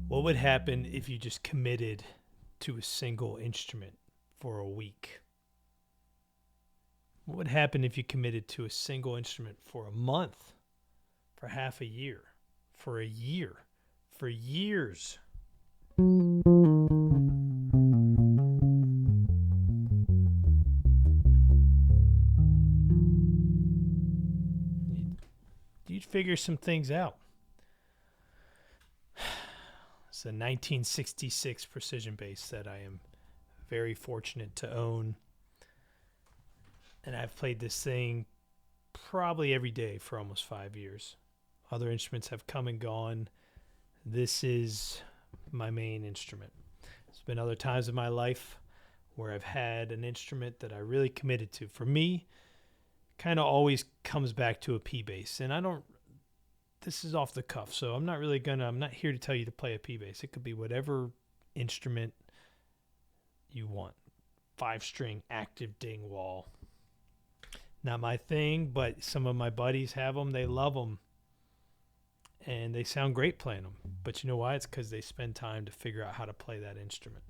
What would happen if you just committed to a single instrument for a week? What would happen if you committed to a single instrument for a month, for half a year, for a year, for years? You'd figure some things out. It's a 1966 precision bass that I am very fortunate to own. And I've played this thing probably every day for almost 5 years. Other instruments have come and gone. This is my main instrument. There's been other times in my life where I've had an instrument that I really committed to. For me, kind of always comes back to a P bass. And this is off the cuff, so I'm not here to tell you to play a P bass. It could be whatever instrument you want. 5-string active ding wall. Not my thing, but some of my buddies have them. They love them. And they sound great playing them. But you know why? It's because they spend time to figure out how to play that instrument.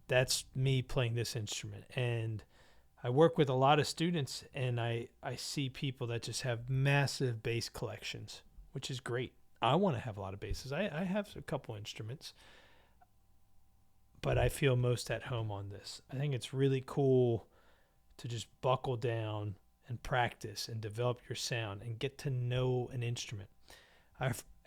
That's me playing this instrument. And I work with a lot of students, and I see people that just have massive bass collections, which is great. I want to have a lot of basses. I have a couple instruments, but I feel most at home on this. I think it's really cool to just buckle down and practice and develop your sound and get to know an instrument.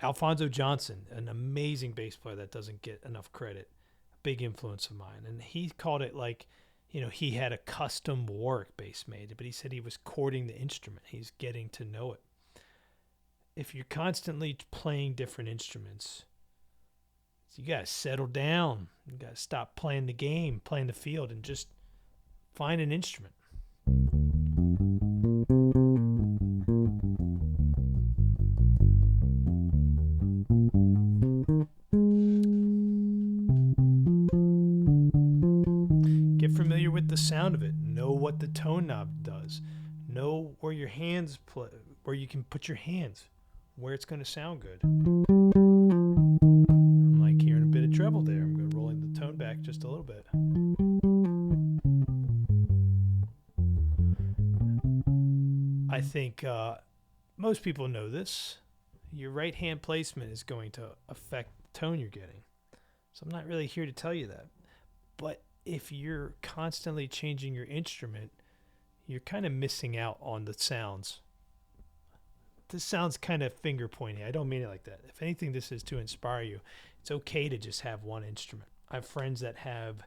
Alfonso Johnson, an amazing bass player that doesn't get enough credit, a big influence of mine. And he called it like, he had a custom Warwick bass made, but he said he was courting the instrument. He's getting to know it. If you're constantly playing different instruments, you got to settle down. You got to stop playing the game, playing the field, and just find an instrument. Get familiar with the sound of it. Know what the tone knob does. Know where your hands play, where you can put your hands, where it's going to sound good. I'm like hearing a bit of treble there. I'm going to roll the tone back just a little bit. I think most people know this. Your right hand placement is going to affect the tone you're getting. So I'm not really here to tell you that. But if you're constantly changing your instrument, you're kind of missing out on the sounds. This sounds kind of finger pointy. I don't mean it like that. If anything, this is to inspire you. It's okay to just have one instrument. I have friends that have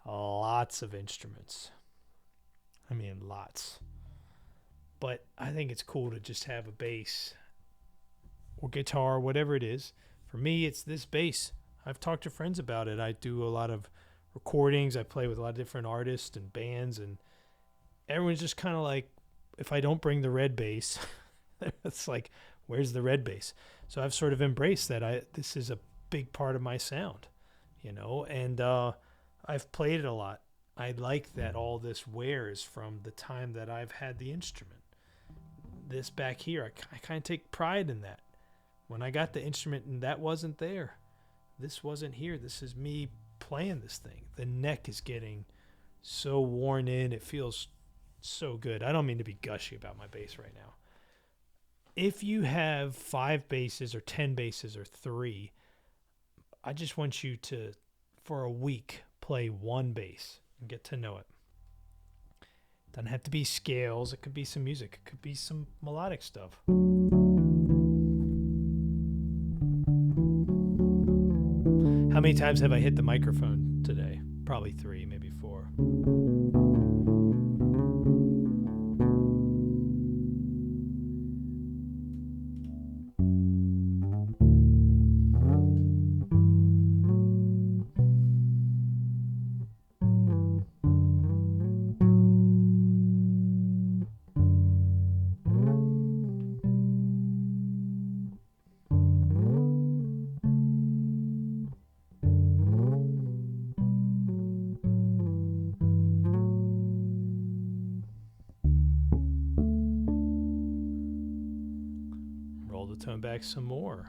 lots of instruments. I mean, lots. But I think it's cool to just have a bass or guitar, whatever it is. For me, it's this bass. I've talked to friends about it. I do a lot of recordings. I play with a lot of different artists and bands, and everyone's just kind of like, if I don't bring the red bass, it's like, where's the red bass? So I've sort of embraced that. This is a big part of my sound, and I've played it a lot. I like that all this wears from the time that I've had the instrument. This back here, I kind of take pride in that. When I got the instrument and that wasn't there, this wasn't here. This is me playing this thing. The neck is getting so worn in. It feels so good. I don't mean to be gushy about my bass right now. If you have 5 basses or 10 basses or 3, I just want you to, for a week, play one bass and get to know it. Doesn't have to be scales. It could be some music. It could be some melodic stuff. How many times have I hit the microphone today? Probably 3, maybe 4. Roll the tone back some more.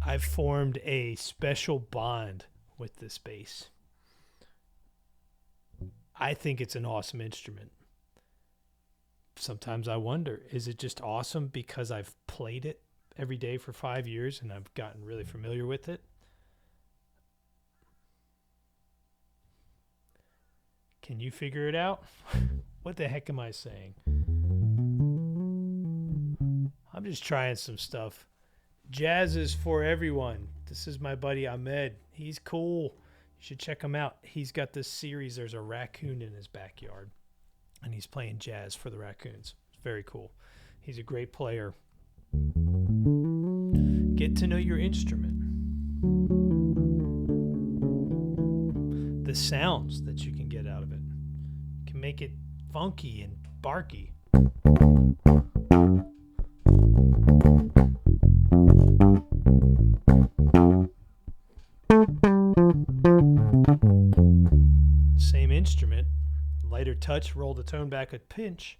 I've formed a special bond with this bass. I think it's an awesome instrument. Sometimes I wonder, is it just awesome because I've played it every day for 5 years and I've gotten really familiar with it? Can you figure it out? What the heck am I saying? I'm just trying some stuff. Jazz is for everyone. This is my buddy Ahmed. He's cool. You should check him out. He's got this series. There's a raccoon in his backyard, and he's playing jazz for the raccoons. It's very cool. He's a great player. Get to know your instrument. The sounds that you can get out of it. You can make it funky and barky. Same instrument, lighter touch, roll the tone back a pinch.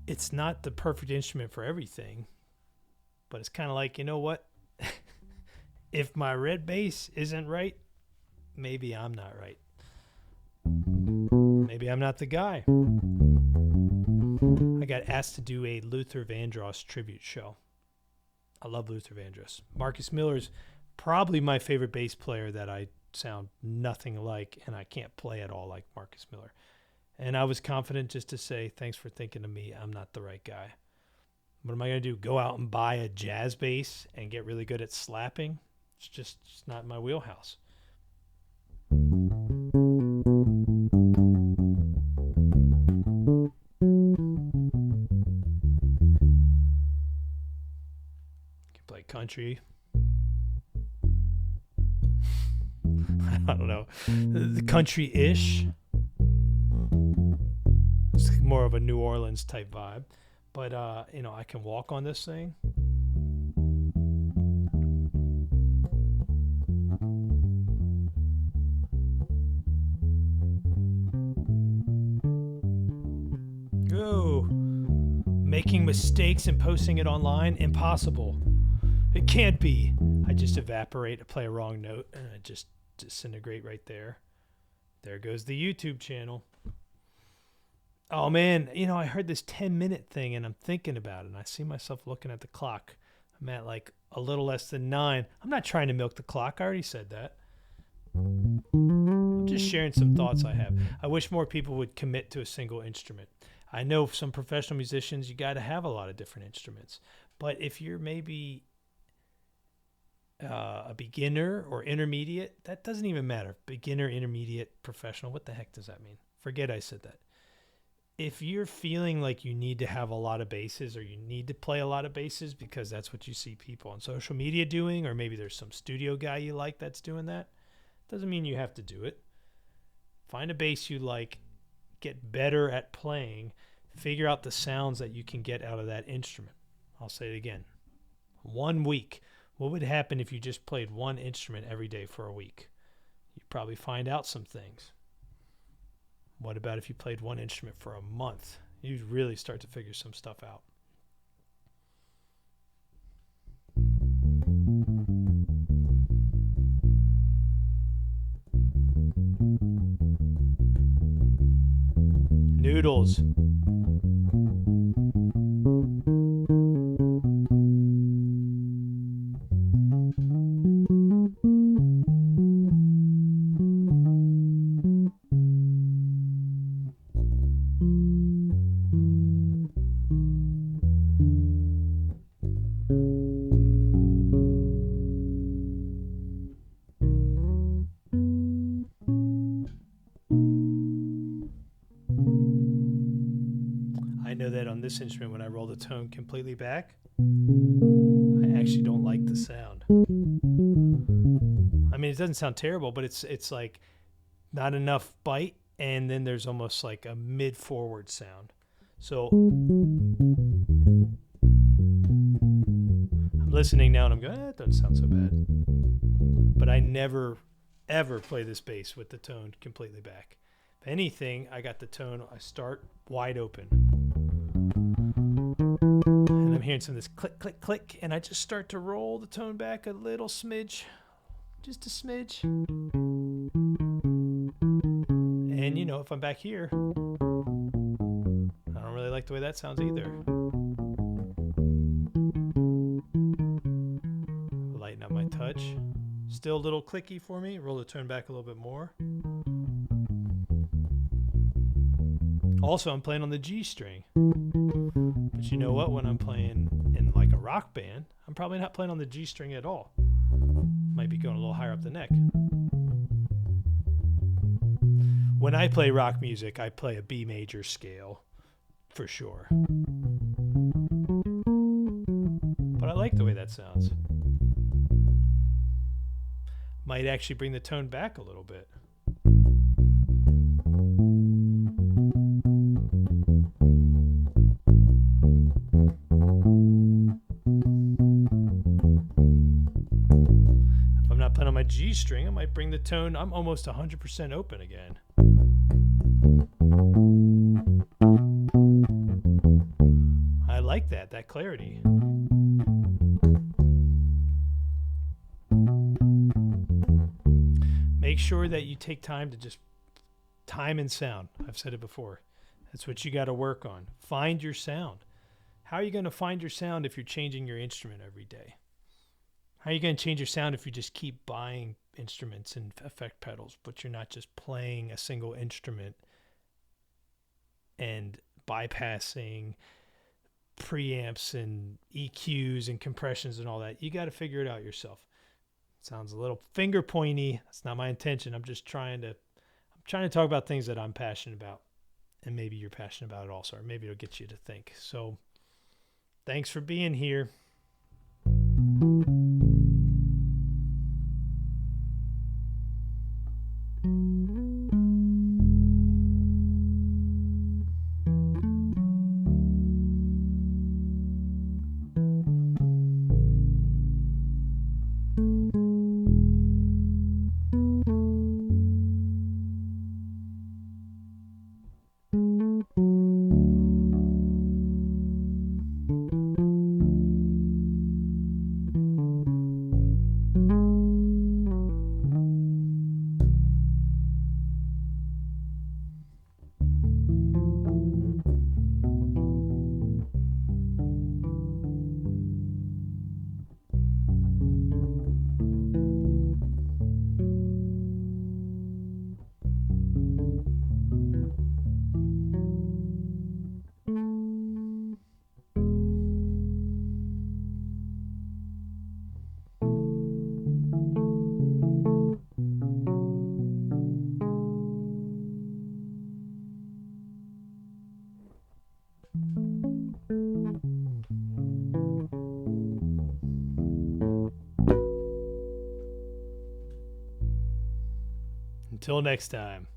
It's not the perfect instrument for everything, but it's kind of like, you know what? If my red bass isn't right, maybe I'm not right. Maybe I'm not the guy. I got asked to do a Luther Vandross tribute show. I love Luther Vandross. Marcus Miller's probably my favorite bass player that I sound nothing like, and I can't play at all like Marcus Miller. And I was confident just to say, thanks for thinking of me. I'm not the right guy. What am I going to do? Go out and buy a jazz bass and get really good at slapping? It's just not my wheelhouse. Can play country. I don't know. The country-ish. It's more of a New Orleans type vibe. But, I can walk on this thing. Oh, making mistakes and posting it online? Impossible. It can't be. I just evaporate, I play a wrong note, and I just disintegrate right there. There goes the YouTube channel. Oh, man, I heard this 10-minute thing, and I'm thinking about it, and I see myself looking at the clock. I'm at like a little less than 9. I'm not trying to milk the clock. I already said that. I'm just sharing some thoughts I have. I wish more people would commit to a single instrument. I know some professional musicians, you got to have a lot of different instruments. But if you're maybe a beginner or intermediate, that doesn't even matter. Beginner, intermediate, professional, what the heck does that mean? Forget I said that. If you're feeling like you need to have a lot of basses or you need to play a lot of basses because that's what you see people on social media doing, or maybe there's some studio guy you like that's doing that, doesn't mean you have to do it. Find a bass you like, get better at playing, figure out the sounds that you can get out of that instrument. I'll say it again. 1 week. What would happen if you just played one instrument every day for a week? You'd probably find out some things. What about if you played one instrument for a month? You'd really start to figure some stuff out. Noodles. I know that on this instrument, when I roll the tone completely back, I actually don't like the sound. I mean, it doesn't sound terrible, but it's like not enough bite, and then there's almost like a mid-forward sound. So I'm listening now and I'm going, it doesn't sound so bad. But I never, ever play this bass with the tone completely back. If anything, I got the tone, I start wide open. And I'm hearing some of this click, click, click, and I just start to roll the tone back a little smidge, just a smidge. And, you know, if I'm back here, I don't really like the way that sounds either. Lighten up my touch. Still a little clicky for me. Roll the tone back a little bit more. Also, I'm playing on the G string. But you know what? When I'm playing in like a rock band, I'm probably not playing on the G string at all. Might be going a little higher up the neck. When I play rock music, I play a B major scale for sure. But I like the way that sounds. Might actually bring the tone back a little bit. If I'm not playing on my G string, I might bring the tone. I'm almost 100% open again. I like that clarity. Make sure that you take time to just time and sound. I've said it before. That's what you got to work on. Find your sound. How are you going to find your sound if you're changing your instrument every day? How are you going to change your sound if you just keep buying instruments and effect pedals, but you're not just playing a single instrument and bypassing preamps and EQs and compressions and all that? You got to figure it out yourself. Sounds a little finger pointy. That's not my intention. I'm trying to talk about things that I'm passionate about, and maybe you're passionate about it also, or maybe it'll get you to think. So thanks for being here. Until next time.